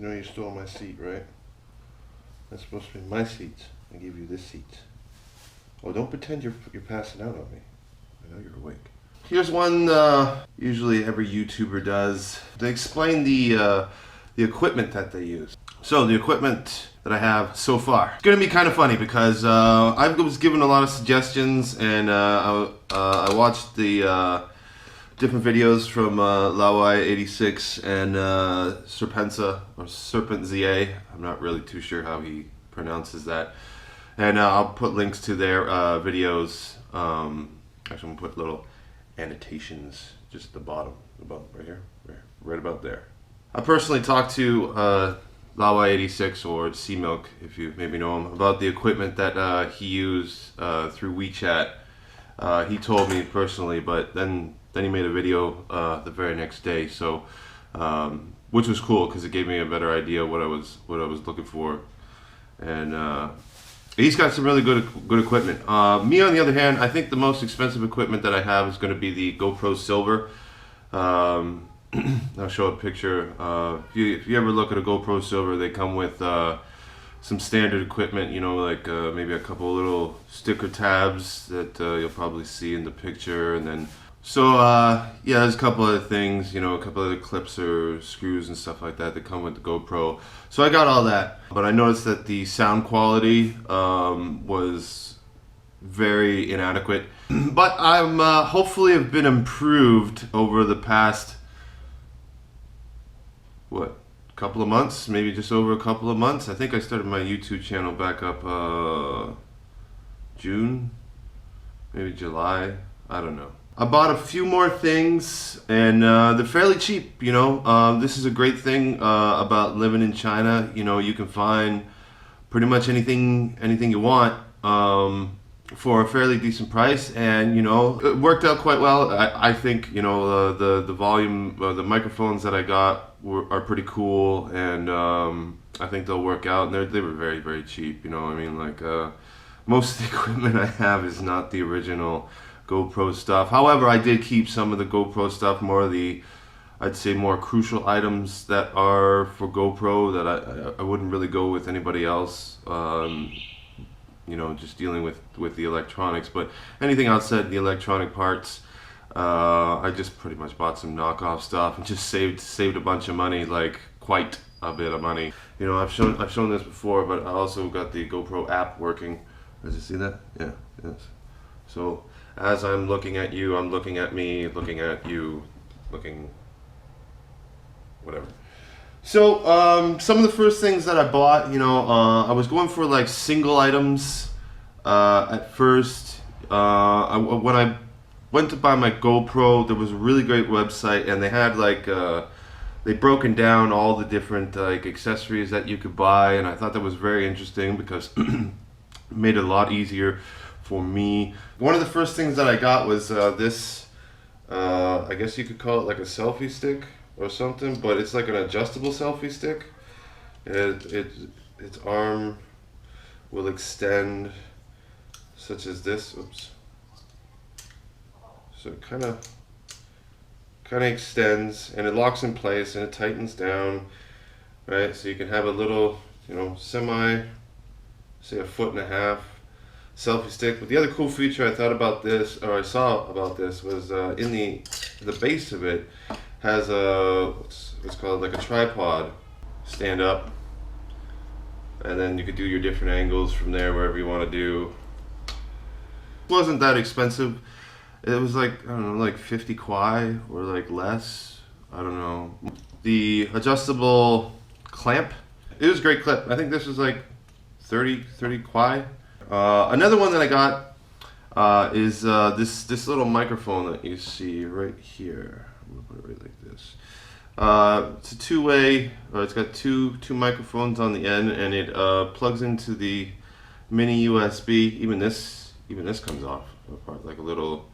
know you stole my seat, right? That's supposed to be my seat. I give you this seat. Oh, don't pretend you're passing out on me. I know you're awake. Here's one usually every YouTuber does. They explain the equipment that they use. So the equipment that I have so far. It's gonna be kind of funny because I was given a lot of suggestions, and I watched the different videos from Lawai86 and Serpenza, or Serpent ZA. I'm not really too sure how he pronounces that. And I'll put links to their videos. Actually, I'm gonna put little annotations just at the bottom, about right here, right about there. I personally talked to Lawai86, or Sea Milk, if you maybe know him, about the equipment that he used through WeChat. He told me personally, but then he made a video the very next day, so which was cool because it gave me a better idea of what I was looking for. And he's got some really good equipment. Me, on the other hand, I think the most expensive equipment that I have is going to be the GoPro Silver. I'll show a picture. If you ever look at a GoPro Silver, they come with some standard equipment, you know, like maybe a couple little sticker tabs that you'll probably see in the picture, and then yeah, there's a couple other things, you know, a couple other clips or screws and stuff like that that come with the GoPro. So I got all that, but I noticed that the sound quality was very inadequate. But I'm hopefully have been improved over the past, what, couple of months, maybe just over a couple of months. I think I started my YouTube channel back up June, maybe July, I don't know. I bought a few more things, and they're fairly cheap, you know. This is a great thing about living in China. You know, you can find pretty much anything you want for a fairly decent price, and you know, it worked out quite well. I think, you know, the volume, the microphones that I got are pretty cool, and I think they'll work out. And they were very, very cheap. You know, I mean, like most of the equipment I have is not the original GoPro stuff. However, I did keep some of the GoPro stuff, more of the, I'd say, more crucial items that are for GoPro that I wouldn't really go with anybody else. You know, just dealing with the electronics, but anything outside the electronic parts, I just pretty much bought some knockoff stuff and just saved a bunch of money, like quite a bit of money. You know, I've shown this before, but I also got the GoPro app working. Does you see that? Yeah, yes. So as I'm looking at you, I'm looking at me, looking at you, looking, whatever. So some of the first things that I bought, you know, I was going for like single items at first. When I went to buy my GoPro, there was a really great website, and they had like they broken down all the different like accessories that you could buy, and I thought that was very interesting because it made it a lot easier for me. One of the first things that I got was this, I guess you could call it like a selfie stick or something, but it's like an adjustable selfie stick. Its arm will extend such as this. Oops. So it kind of extends, and it locks in place, and it tightens down, right? So you can have a little, you know, say 1.5 foot selfie stick. But the other cool feature I thought about this, or I saw about this, was in the base of it has a what's called like a tripod. Stand up, and then you could do your different angles from there, wherever you want to do. It wasn't that expensive. It was like, I don't know, like 50 kwai or like less. I don't know. The adjustable clamp, it was a great clip. I think this was like 30 kwai. Another one that I got is this little microphone that you see right here. I'm gonna put it right like this. It's a two-way. It's got two microphones on the end, and it plugs into the mini USB. Even this comes off apart, like a little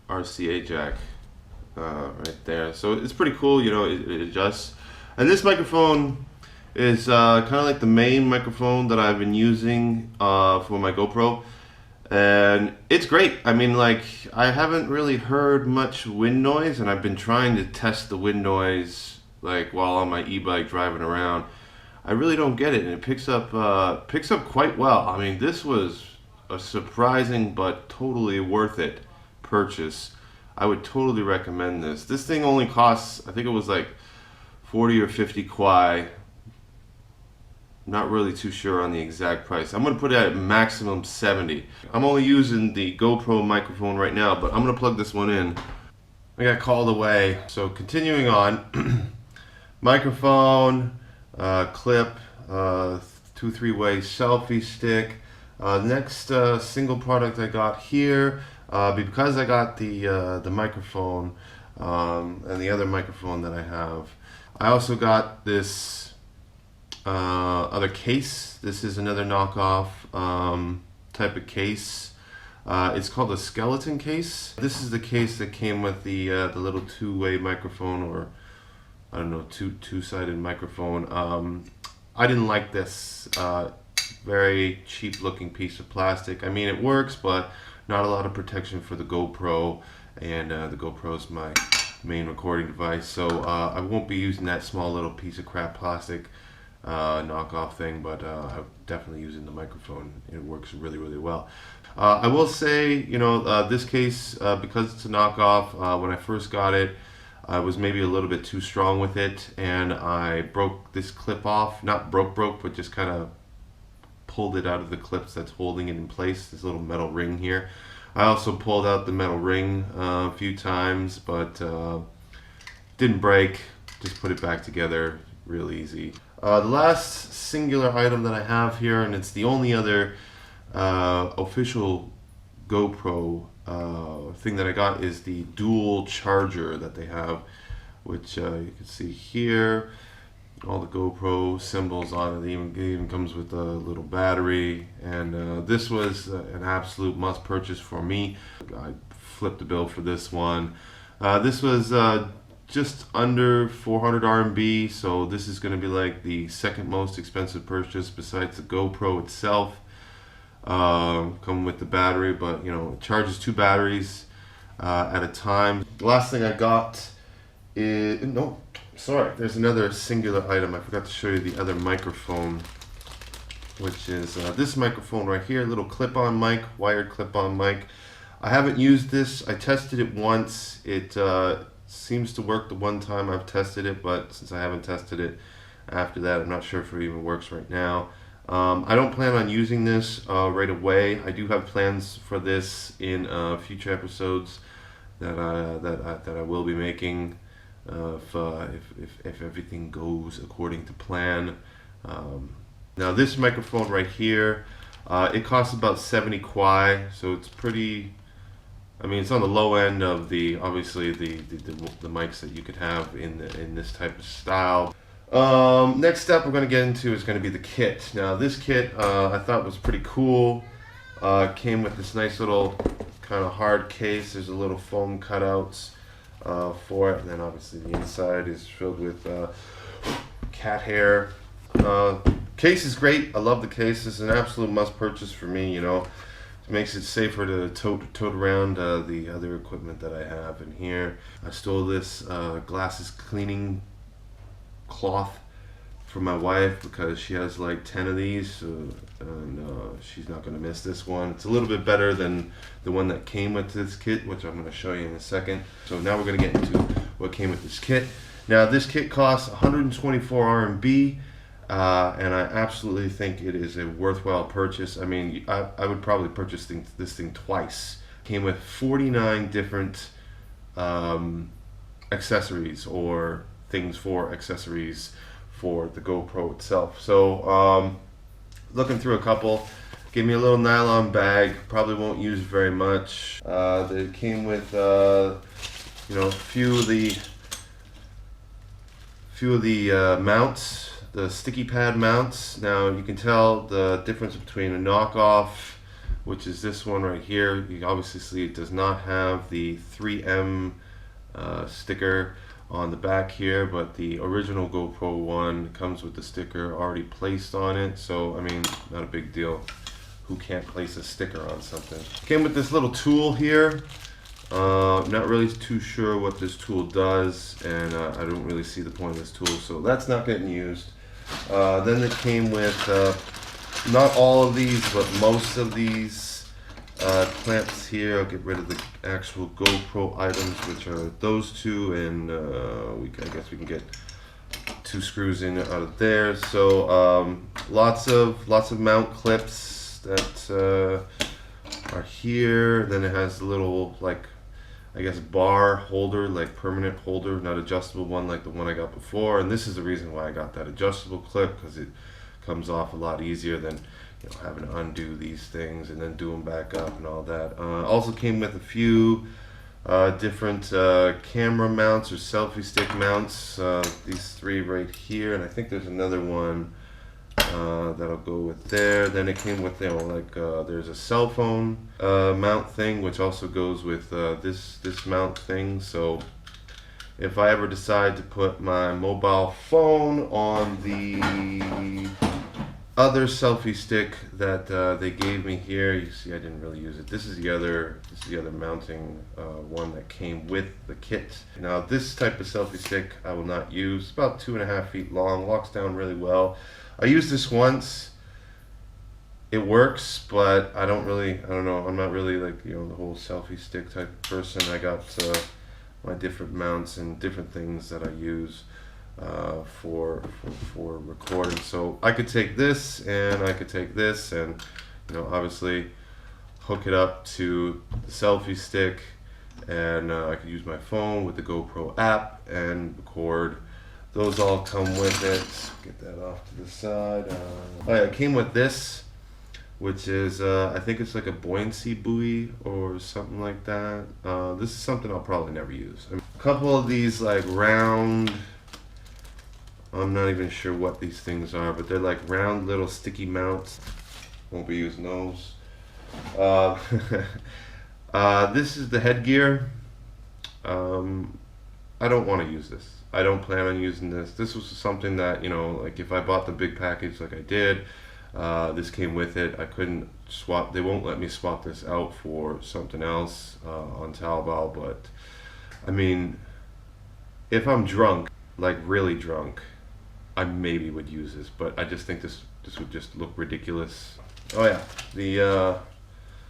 RCA jack right there. So it's pretty cool. You know, it adjusts. And this microphone is kind of like the main microphone that I've been using for my GoPro, and it's great. I mean, like, I haven't really heard much wind noise, and I've been trying to test the wind noise like while on my e-bike driving around. I really don't get it, and it picks up quite well. I mean, this was a surprising but totally worth it purchase. I would totally recommend this. This thing only costs, I think it was like 40 or 50 kwai. Not really too sure on the exact price. I'm going to put it at maximum 70. I'm only using the GoPro microphone right now, but I'm going to plug this one in. I got called away. So continuing on, microphone, clip, 2-3-way selfie stick. Next single product I got here, because I got the microphone and the other microphone that I have. I also got this other case. This is another knockoff type of case. It's called a skeleton case. This is the case that came with the little two-way microphone, or I don't know, two-sided microphone. I didn't like this. Very cheap looking piece of plastic. I mean, it works, but not a lot of protection for the GoPro, and the GoPro is my main recording device, so I won't be using that small little piece of crap plastic knockoff thing, but I'm definitely using the microphone. It works really, really well. I will say, you know, this case, because it's a knockoff, when I first got it, I was maybe a little bit too strong with it, and I broke this clip off. Not broke, but just kind of pulled it out of the clips that's holding it in place, this little metal ring here. I also pulled out the metal ring a few times, but didn't break. Just put it back together real easy. The last singular item that I have here, and it's the only other official GoPro thing that I got, is the dual charger that they have, which you can see here. All the GoPro symbols on it. It even comes with a little battery, and this was an absolute must purchase for me. I flipped the bill for this one. This was just under 400 RMB, so this is going to be like the second most expensive purchase besides the GoPro itself. Coming with the battery, but you know, it charges 2 batteries at a time. The last thing I got is, no, sorry, there's another singular item. I forgot to show you the other microphone, which is this microphone right here, little clip-on mic, wired clip-on mic. I haven't used this. I tested it once. It seems to work the one time I've tested it, but since I haven't tested it after that, I'm not sure if it even works right now. I don't plan on using this right away. I do have plans for this in future episodes that I will be making. If everything goes according to plan. Now this microphone right here, it costs about 70 kwai, so it's pretty, I mean, it's on the low end of the, obviously the mics that you could have in this type of style. Next step we're going to get into is going to be the kit. Now this kit I thought was pretty cool. Came with this nice little kind of hard case. There's a little foam cutouts for it, and then obviously the inside is filled with cat hair. Case is great. I love the case. It's an absolute must purchase for me. You know, it makes it safer to tote around the other equipment that I have in here. I stole this glasses cleaning cloth from my wife because she has like 10 of these, and she's not going to miss this one. It's a little bit better than the one that came with this kit, which I'm going to show you in a second. So now we're going to get into what came with this kit. Now this kit costs 124 RMB, and I absolutely think it is a worthwhile purchase. I mean, I would probably purchase this thing twice. Came with 49 different accessories, or things for accessories for the GoPro itself. So looking through a couple, gave me a little nylon bag, probably won't use very much. They came with you know, a few of the mounts, the sticky pad mounts. Now you can tell the difference between a knockoff, which is this one right here. You can obviously see it does not have the 3M sticker on the back here, but the original GoPro one comes with the sticker already placed on it. So I mean, not a big deal. Who can't place a sticker on something? Came with this little tool here. Not really too sure what this tool does, and I don't really see the point of this tool, so that's not getting used. Then it came with not all of these, but most of these clamps here. I'll get rid of the actual GoPro items, which are those two, and I guess we can get 2 screws in out of there. So lots of mount clips that are here. Then it has a little, like, I guess, bar holder, like permanent holder, not adjustable one like the one I got before. And this is the reason why I got that adjustable clip, because it comes off a lot easier than, you know, having to undo these things and then do them back up and all that. Also came with a few different camera mounts or selfie stick mounts. These 3 right here, and I think there's another one that'll go with there. Then it came with, you know, like there's a cell phone mount thing, which also goes with this mount thing. So if I ever decide to put my mobile phone on the other selfie stick that they gave me here, you see I didn't really use it. This is the other mounting one that came with the kit. Now this type of selfie stick I will not use. It's about 2.5 feet long, locks down really well. I used this once. It works, but I don't know, I'm not really, like, you know, the whole selfie stick type of person. I got my different mounts and different things that I use for recording. So I could take this and I could take this and, you know, obviously hook it up to the selfie stick, and I could use my phone with the GoPro app and record. Those all come with it. Get that off to the side. Oh yeah, it came with this, which is, I think it's like a buoyancy buoy or something like that. This is something I'll probably never use. A couple of these, like, round, I'm not even sure what these things are, but they're like round little sticky mounts. Won't be using those. This is the headgear. I don't want to use this. I don't plan on using this. This was something that, you know, like if I bought the big package like I did, this came with it. I couldn't swap, they won't let me swap this out for something else on Taobao, but I mean, if I'm drunk, like really drunk, I maybe would use this, but I just think this would just look ridiculous. Oh yeah,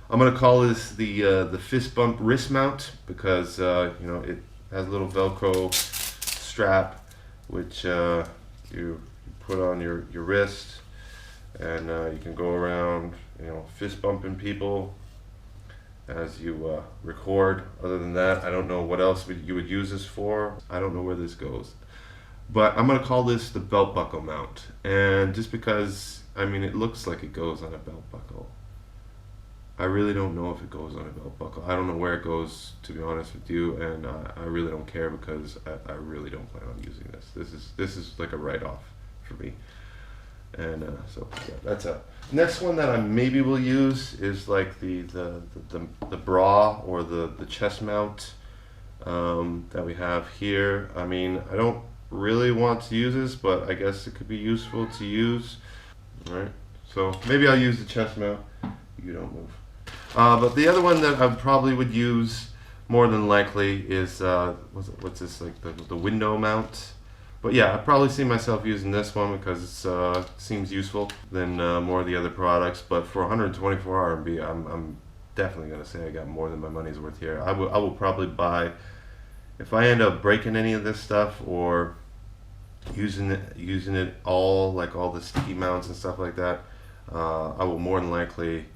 I'm gonna call this the fist bump wrist mount, because you know, it has a little Velcro strap which you put on your wrist, and you can go around, you know, fist bumping people as you record. Other than that, I don't know what else you would use this for. I don't know where this goes, but I'm gonna call this the belt buckle mount. And just because, I mean, it looks like it goes on a belt buckle, I really don't know if it goes on a belt buckle. I don't know where it goes, to be honest with you, and I really don't care, because I really don't plan on using this. This is like a write-off for me. And so yeah, that's it. Next one that I maybe will use is like the bra or the chest mount that we have here. I mean, I don't really want to use this, but I guess it could be useful to use. All right, so maybe I'll use the chest mount. You don't move. But the other one that I probably would use more than likely is what's this, like the window mount. But yeah, I probably see myself using this one because it seems useful than more of the other products. But for 124 RMB, I'm definitely gonna say I got more than my money's worth here. I will probably buy, if I end up breaking any of this stuff or using it all, like all the sticky mounts and stuff like that, I will more than likely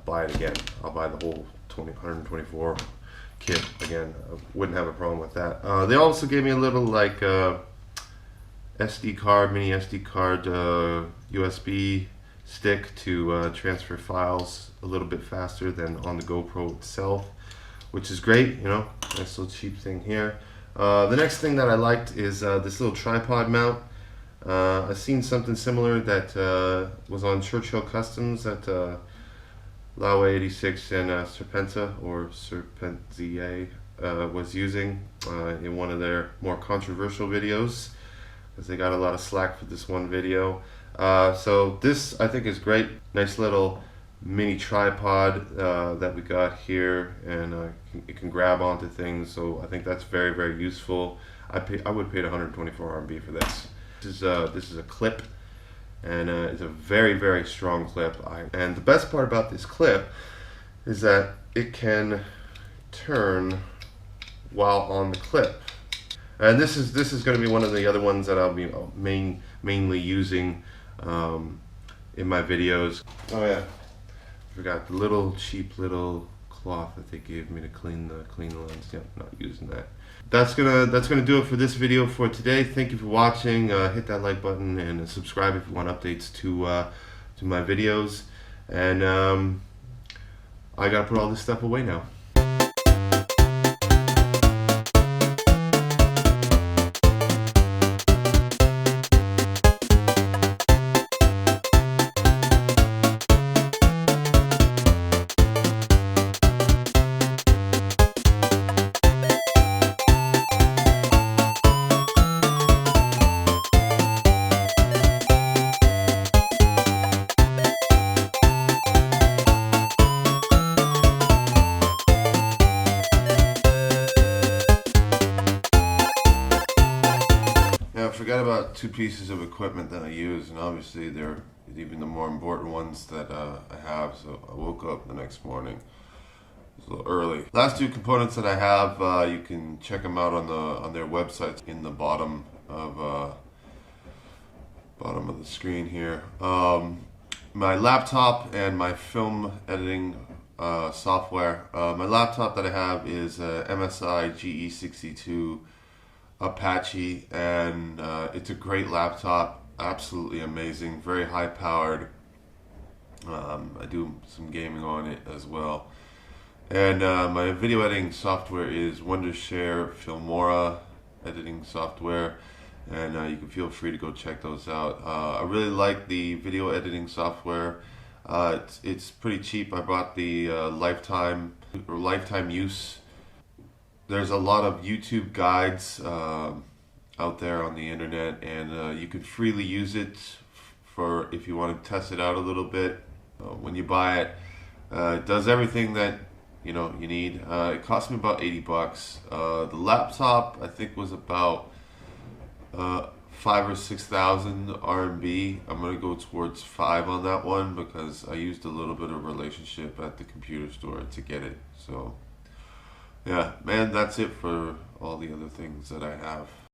buy it again. I'll buy the whole 124 kit again. I wouldn't have a problem with that. They also gave me a little like SD card, mini SD card, USB stick to transfer files a little bit faster than on the GoPro itself, which is great, you know, nice little cheap thing here. The next thing that I liked is this little tripod mount. I've seen something similar that was on Churchill Customs that Laowa 86 and Serpenta or Serpentia was using in one of their more controversial videos, because they got a lot of slack for this one video. So this I think is great. Nice little mini tripod that we got here, and it can grab onto things. So I think that's very, very useful. I would have paid 124 RMB for this. This is a clip, and it's a very, very strong clip. And the best part about this clip is that it can turn while on the clip. And this is going to be one of the other ones that I'll be mainly using in my videos. Oh yeah, forgot the little cheap little cloth that they gave me to clean the lens. Yep, not using that. That's gonna do it for this video for today. Thank you for watching. Hit that like button and subscribe if you want updates to my videos. And I gotta put all this stuff away now. I forgot about two pieces of equipment that I use, and obviously they're even the more important ones that I have. So I woke up the next morning. It was a little early. Last two components that I have, you can check them out on their websites in the bottom of the screen here. My laptop and my film editing software. My laptop that I have is MSI GE62 Apache, and it's a great laptop, absolutely amazing, very high powered. I do some gaming on it as well. And my video editing software is Wondershare Filmora editing software, and you can feel free to go check those out. I really like the video editing software. It's pretty cheap. I bought the lifetime use. There's a lot of YouTube guides out there on the internet, and you can freely use it for if you want to test it out a little bit. When you buy it, it does everything that you need. It cost me about 80 bucks. The laptop I think was about 5,000 or 6,000 RMB. I'm gonna go towards 5 on that one because I used a little bit of relationship at the computer store to get it. So yeah, man, that's it for all the other things that I have.